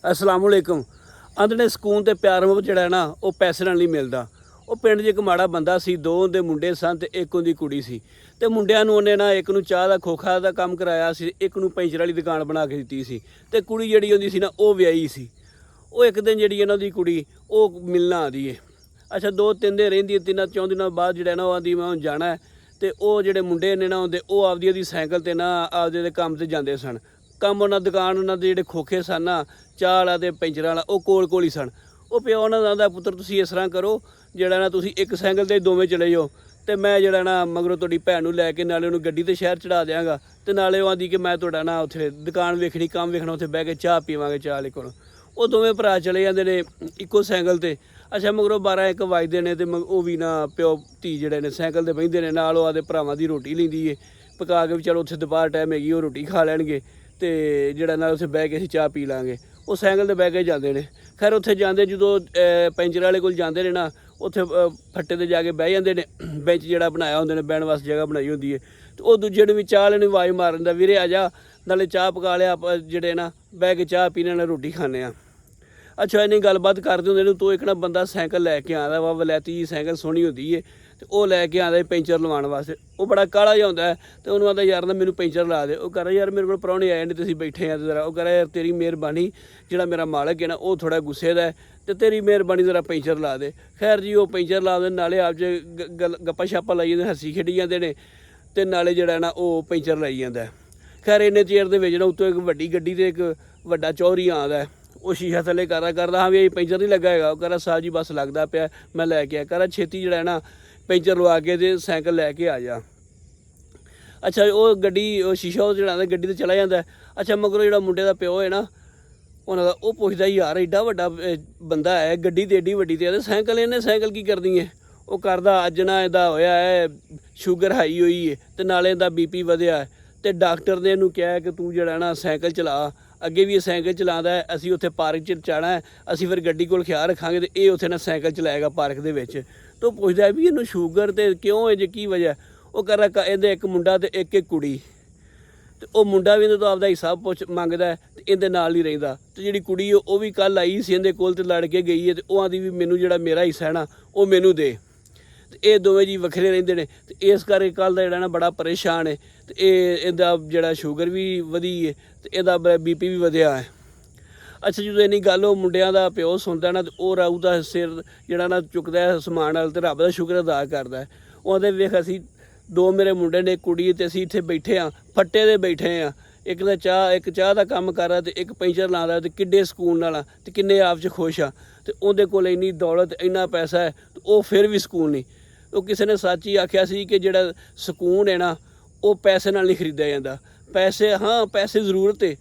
अस्सलाम वालेकुम। आंदे ਸਕੂਨ ਤੇ ਪਿਆਰ ਮੁਹੱਬਤ ਜਿਹੜਾ ਨਾ ਉਹ ਪੈਸੇ ਨਾਲ ਨਹੀਂ ਮਿਲਦਾ। ਉਹ ਪਿੰਡ 'ਚ ਇੱਕ ਮਾੜਾ ਬੰਦਾ ਸੀ, ਦੋ ਉਹਦੇ ਮੁੰਡੇ ਸਨ ਤੇ ਇੱਕ ਉਹਦੀ ਕੁੜੀ ਸੀ। ਤੇ ਮੁੰਡਿਆਂ ਨੂੰ ਉਹਨੇ ਨਾ ਇੱਕ ਨੂੰ ਚਾਹ ਦਾ ਖੋਖਾ ਦਾ ਕੰਮ ਕਰਾਇਆ ਸੀ, ਇੱਕ ਨੂੰ ਪੈਂਚਰ ਵਾਲੀ ਦੁਕਾਨ ਬਣਾ ਕੇ ਦਿੱਤੀ ਸੀ। ਤੇ ਕੁੜੀ ਜਿਹੜੀ ਉਹਦੀ ਸੀ ਨਾ ਉਹ ਵਿਆਹੀ ਸੀ। ਉਹ ਇੱਕ ਦਿਨ ਜਿਹੜੀ ਇਹਨਾਂ ਦੀ ਕੁੜੀ ਉਹ ਮਿਲਣਾ ਆਦੀ ਏ। ਅੱਛਾ 2-3 ਦਿਨ ਰਹਿੰਦੀ, 3-4 ਦਿਨਾਂ ਬਾਅਦ ਜਿਹੜਾ ਨਾ ਉਹ ਆਂਦੀ ਮੈਂ ਹੁਣ ਜਾਣਾ ਹੈ। ਤੇ ਉਹ ਜਿਹੜੇ ਮੁੰਡੇ ਨੇ ਨਾ ਹੁੰਦੇ ਉਹ ਆਪਦੀ ਉਹਦੀ ਸਾਈਕਲ ਤੇ ਨਾ ਆਪਦੇ ਦੇ ਕੰਮ ਤੇ ਜਾਂਦੇ ਸਨ। ਕੰਮ ਉਹਨਾਂ ਦੁਕਾਨ ਉਹਨਾਂ ਦੇ ਜਿਹੜੇ ਖੋਖੇ ਸਨ ਨਾ ਚਾਹ ਵਾਲਾ ਤੇ ਪੈਂਚਰ ਵਾਲਾ ਉਹ ਕੋਲ ਹੀ ਸਨ। ਉਹ ਪਿਓ ਉਹਨਾਂ ਦਾ ਆਂਦਾ ਪੁੱਤਰ ਤੁਸੀਂ ਇਸ ਤਰ੍ਹਾਂ ਕਰੋ ਜਿਹੜਾ ਨਾ ਤੁਸੀਂ ਇੱਕ ਸਾਈਕਲ ਤੇ ਦੋਵੇਂ ਚਲੇ ਜਾਓ ਤੇ ਮੈਂ ਜਿਹੜਾ ਨਾ ਮਗਰੋਂ ਤੁਹਾਡੀ ਭੈਣ ਨੂੰ ਲੈ ਕੇ ਨਾਲੇ ਉਹਨੂੰ ਗੱਡੀ ਤੇ ਸ਼ਹਿਰ ਚੜਾ ਦਿਆਂਗਾ ਤੇ ਨਾਲੇ ਉਹ ਆਂਦੀ ਕਿ ਮੈਂ ਤੁਹਾਡਾ ਨਾ ਉੱਥੇ ਦੁਕਾਨ ਵੇਖਣੀ ਕੰਮ ਵੇਖਣਾ ਉੱਥੇ ਬਹਿ ਕੇ ਚਾਹ ਪੀਵਾਂਗੇ ਚਾਹ ਵਾਲੇ ਕੋਲ। ਉਹ ਦੋਵੇਂ ਭਰਾ ਚਲੇ ਜਾਂਦੇ ਨੇ ਇੱਕੋ ਸਾਈਕਲ ਤੇ। ਅੱਛਾ ਮਗਰੋਂ 12-1 ਵੱਜਦੇ ਨੇ ਤੇ ਉਹ ਵੀ ਨਾ ਪਿਓ ਧੀ ਜਿਹੜੇ ਨੇ ਸਾਈਕਲ ਤੇ ਬਹਿੰਦੇ ਨੇ ਨਾਲ ਉਹ ਆਦੇ ਭਰਾਵਾਂ ਦੀ ਰੋਟੀ ਲੈਂਦੀ ਏ ਪਕਾ ਕੇ ਵੀ ਚਲੋ ਉੱਥੇ ਦੁਪਹਿਰ ਟਾਈਮ ਹੈਗੀ ਉਹ ਰੋਟੀ ਖਾ ਲੈਣਗੇ ਤੇ ਜਿਹੜਾ ਨਾਲ ਉੱਥੇ ਬਹਿ ਕੇ ਅਸੀਂ ਚਾਹ ਪੀ ਲਾਂਗੇ। ਉਹ ਸਾਈਕਲ ਤੇ ਬਹਿ ਕੇ ਜਾਂਦੇ ਨੇ। ਖੈਰ ਉੱਥੇ ਜਾਂਦੇ ਜਦੋਂ ਪੈਂਚਰ ਵਾਲੇ ਕੋਲ ਜਾਂਦੇ ਨੇ ਨਾ ਉੱਥੇ ਫੱਟੇ ਤੇ ਜਾ ਕੇ ਬਹਿ ਜਾਂਦੇ ਨੇ। ਬੈਂਚ ਜਿਹੜਾ ਬਣਾਇਆ ਹੁੰਦੇ ਨੇ ਬਹਿਣ ਵਾਸਤੇ ਜਗ੍ਹਾ ਬਣਾਈ ਹੁੰਦੀ ਹੈ। ਤੇ ਉਹ ਦੂਜੇ ਨੂੰ ਵੀ ਚਾਹ ਵਾਲੇ ਨੂੰ ਆਵਾਜ਼ ਮਾਰ ਦਿੰਦਾ ਵੀਰੇ ਆ ਜਾ ਨਾਲੇ ਚਾਹ ਪਕਾ ਲਿਆ ਆਪਾਂ ਜਿਹੜੇ ਨਾ ਬਹਿ ਕੇ ਚਾਹ ਪੀਣੇ ਨਾਲ ਰੋਟੀ ਖਾਂਦੇ ਹਾਂ। ਅੱਛਾ ਇੰਨੀ ਗੱਲਬਾਤ ਕਰਦੇ ਹੁੰਦੇ ਨੇ ਤੂੰ ਇੱਕ ਨਾ ਬੰਦਾ ਸਾਈਕਲ ਲੈ ਕੇ ਆਉਂਦਾ ਵਾ ਵਲੈਤੀ ਜੀ ਸਾਈਕਲ ਸੋਹਣੀ ਹੁੰਦੀ ਹੈ ਤੇ ਉਹ ਲੈ ਕੇ ਆਉਂਦਾ ਪੈਂਚਰ ਲਵਾਉਣ ਵਾਸਤੇ। ਉਹ ਬੜਾ ਕਾਲਾ ਜਿਹਾ ਹੁੰਦਾ ਤੇ ਉਹਨੂੰ ਆਂਦਾ ਯਾਰ ਨਾ ਮੈਨੂੰ ਪੈਂਚਰ ਲਾ ਦੇ। ਉਹ ਕਹਿੰਦਾ ਯਾਰ ਮੇਰੇ ਕੋਲ ਪ੍ਰਾਹੁਣੇ ਆਏ ਨੇ ਤੁਸੀਂ ਬੈਠੇ ਆ ਜ਼ਰਾ। ਉਹ ਕਹਿੰਦਾ ਯਾਰ ਤੇਰੀ ਮਿਹਰਬਾਨੀ ਜਿਹੜਾ ਮੇਰਾ ਮਾਲਕ ਹੈ ਨਾ ਉਹ ਥੋੜ੍ਹਾ ਗੁੱਸੇ ਦਾ ਤੇ ਤੇਰੀ ਮਿਹਰਬਾਨੀ ਜ਼ਰਾ ਪੈਂਚਰ ਲਾ ਦੇ। ਖੈਰ ਜੀ ਉਹ ਪੈਂਚਰ ਲਾ ਦੇ ਨਾਲੇ ਆਪ 'ਚ ਗੱਪਾ ਛਾਪਾ ਲਾਈ ਜਾਂਦੇ ਹੱਸੀ ਖੇਡੀ ਜਾਂਦੇ ਨੇ ਤੇ ਨਾਲੇ ਜਿਹੜਾ ਨਾ ਉਹ ਪੈਂਚਰ ਲਾਈ ਜਾਂਦਾ। ਖੈਰ ਇੰਨੇ ਚਿਰ ਦੇ ਵਿੱਚ ਨਾ ਉੱਤੋਂ ਇੱਕ ਵੱਡੀ ਗੱਡੀ ਤੇ ਇੱਕ ਵੱਡਾ ਚੌਧਰੀ ਆਉਂਦਾ। ਉਹ ਸ਼ੀਸ਼ਾ ਥੱਲੇ ਕਰਦਾ ਹਾਂ ਵੀ ਇਹ ਪੈਂਚਰ ਨਹੀਂ ਲੱਗਾ ਹੈਗਾ। ਉਹ ਕਹਿੰਦਾ ਸਾਹਿਬ ਜੀ ਬਸ ਲੱਗਦਾ ਪਿਆ ਮੈਂ ਲੈ ਕੇ ਆ। ਕਹਿੰਦਾ ਛੇਤੀ ਜਿਹੜਾ ਨਾ ਪੈਂਚਰ ਲਵਾ ਕੇ ਤੇ ਸਾਈਕਲ ਲੈ ਕੇ ਆ ਜਾ। ਅੱਛਾ ਉਹ ਗੱਡੀ ਉਹ ਸ਼ੀਸ਼ਾ ਉਹ ਚੜਾਉਂਦਾ ਗੱਡੀ ਤੇ ਚਲਾ ਜਾਂਦਾ। ਅੱਛਾ ਮਗਰੋਂ ਜਿਹੜਾ ਮੁੰਡੇ ਦਾ ਪਿਓ ਹੈ ਨਾ ਉਹਨਾਂ ਦਾ ਉਹ ਪੁੱਛਦਾ ਯਾਰ ਐਡਾ ਵੱਡਾ ਬੰਦਾ ਹੈ ਗੱਡੀ ਤੇ ਐਡੀ ਵੱਡੀ ਤੇ ਸਾਈਕਲ ਇਹਨੇ ਸਾਈਕਲ ਕੀ ਕਰਦੀ ਹੈ। ਉਹ ਕਰਦਾ ਅੱਜ ਨਾ ਇਹਦਾ ਹੋਇਆ ਹੈ ਸ਼ੂਗਰ ਹਾਈ ਹੋਈ ਹੈ ਤੇ ਨਾਲੇ ਇਹਦਾ BP ਵਧਿਆ ਤੇ ਡਾਕਟਰ ਨੇ ਇਹਨੂੰ ਕਿਹਾ ਕਿ ਤੂੰ ਜਿਹੜਾ ਨਾ ਸਾਈਕਲ ਚਲਾ। ਅੱਗੇ ਵੀ ਇਹ ਸਾਈਕਲ ਚਲਾਉਂਦਾ ਹੈ ਅਸੀਂ ਉੱਥੇ ਪਾਰਕ 'ਚ ਜਾਣਾ ਹੈ ਅਸੀਂ ਫਿਰ ਗੱਡੀ ਕੋਲ ਖਿਆਲ ਰੱਖਾਂਗੇ ਤੇ ਇਹ ਉੱਥੇ ਨਾ ਸਾਈਕਲ ਚਲਾਏਗਾ ਪਾਰਕ ਦੇ ਵਿੱਚ। ਤੇ ਉਹ ਪੁੱਛਦਾ ਵੀ ਇਹਨੂੰ ਸ਼ੂਗਰ ਤੇ ਕਿਉਂ ਹੈ ਜੇ ਕੀ ਵਜ੍ਹਾ। ਉਹ ਕਹਿੰਦਾ ਇਹਦੇ ਇੱਕ ਮੁੰਡਾ ਤੇ ਇੱਕ ਕੁੜੀ ਤੇ ਉਹ ਮੁੰਡਾ ਵੀ ਇਹਦੇ ਤੋਂ ਆਪਦਾ ਹਿੱਸਾ ਮੰਗਦਾ ਤੇ ਇਹਦੇ ਨਾਲ ਹੀ ਰਹਿੰਦਾ। ਤੇ ਜਿਹੜੀ ਕੁੜੀ ਉਹ ਵੀ ਕੱਲ੍ਹ ਆਈ ਸੀ ਇਹਦੇ ਕੋਲ ਤੇ ਲੜ ਕੇ ਗਈ ਹੈ ਤੇ ਉਹ ਆਂਦੀ ਵੀ ਮੈਨੂੰ ਜਿਹੜਾ ਮੇਰਾ ਹਿੱਸਾ ਹੈ ਨਾ ਉਹ ਮੈਨੂੰ ਦੇ। ਤੇ ਇਹ ਦੋਵੇਂ ਜੀ ਵੱਖਰੇ ਰਹਿੰਦੇ ਨੇ ਤੇ ਇਸ ਕਰਕੇ ਕੱਲ੍ਹ ਦਾ ਜਿਹੜਾ ਨਾ ਬੜਾ ਪਰੇਸ਼ਾਨ ਹੈ ਤੇ ਇਹਦਾ ਜਿਹੜਾ ਸ਼ੂਗਰ ਵੀ ਵਧੀ ਹੈ ਤੇ ਇਹਦਾ BP ਵੀ ਵਧਿਆ ਹੈ। ਅੱਛਾ ਜਦੋਂ ਇੰਨੀ ਗੱਲ ਉਹ ਮੁੰਡਿਆਂ ਦਾ ਪਿਓ ਸੁਣਦਾ ਨਾ ਤੇ ਉਹ ਰਾਊ ਦਾ ਸਿਰ ਜਿਹੜਾ ਨਾ ਚੁੱਕਦਾ ਸਮਾਨ ਨਾਲ ਤੇ ਰੱਬ ਦਾ ਸ਼ੁਕਰ ਅਦਾ ਕਰਦਾ। ਉਹਦੇ ਵੇਖ ਅਸੀਂ ਦੋ ਮੇਰੇ ਮੁੰਡੇ ਨੇ ਕੁੜੀ ਤੇ ਅਸੀਂ ਇੱਥੇ ਬੈਠੇ ਹਾਂ ਫੱਟੇ ਦੇ ਬੈਠੇ ਹਾਂ। ਇੱਕ ਚਾਹ ਦਾ ਕੰਮ ਕਰ ਰਿਹਾ ਤੇ ਇੱਕ ਪੈਂਚਰ ਲਾਉਂਦਾ ਤੇ ਕਿੱਡੇ ਸਕੂਨ ਨਾਲ ਤੇ ਕਿੰਨੇ ਆਪ 'ਚ ਖੁਸ਼ ਆ। ਤੇ ਉਹਦੇ ਕੋਲ ਇੰਨੀ ਦੌਲਤ ਇੰਨਾ ਪੈਸਾ ਹੈ ਤੇ ਉਹ ਫਿਰ ਵੀ ਸਕੂਨ ਨਹੀਂ। ਉਹ ਕਿਸੇ ਨੇ ਸੱਚ ਹੀ ਆਖਿਆ ਸੀ ਕਿ ਜਿਹੜਾ ਸਕੂਨ ਹੈ ਨਾ ਉਹ ਪੈਸੇ ਨਾਲ ਨਹੀਂ ਖਰੀਦਿਆ ਜਾਂਦਾ। ਪੈਸੇ ਹਾਂ ਪੈਸੇ ਜ਼ਰੂਰਤ ਹੈ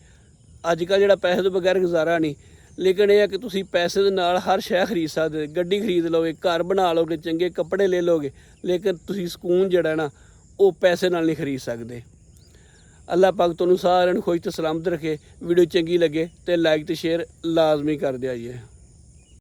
ਅੱਜ ਕੱਲ੍ਹ ਜਿਹੜਾ ਪੈਸੇ ਤੋਂ ਬਗੈਰ ਗੁਜ਼ਾਰਾ ਨਹੀਂ। ਲੇਕਿਨ ਇਹ ਹੈ ਕਿ ਤੁਸੀਂ ਪੈਸੇ ਦੇ ਨਾਲ ਹਰ ਸ਼ੈ ਖਰੀਦ ਸਕਦੇ ਗੱਡੀ ਖਰੀਦ ਲਓਗੇ ਘਰ ਬਣਾ ਲਓਗੇ ਚੰਗੇ ਕੱਪੜੇ ਲੈ ਲਓਗੇ ਲੇਕਿਨ ਤੁਸੀਂ ਸਕੂਨ ਜਿਹੜਾ ਨਾ ਉਹ ਪੈਸੇ ਨਾਲ ਨਹੀਂ ਖਰੀਦ ਸਕਦੇ। ਅੱਲਾਹ ਪਾਕ ਤੁਹਾਨੂੰ ਸਾਰਿਆਂ ਨੂੰ ਖੁਸ਼ ਤੇ ਸਲਾਮਤ ਰੱਖੇ। ਵੀਡੀਓ ਚੰਗੀ ਲੱਗੇ ਤੇ ਲਾਈਕ ਤੇ ਸ਼ੇਅਰ ਲਾਜ਼ਮੀ ਕਰ ਦਿਆ ਜੀ।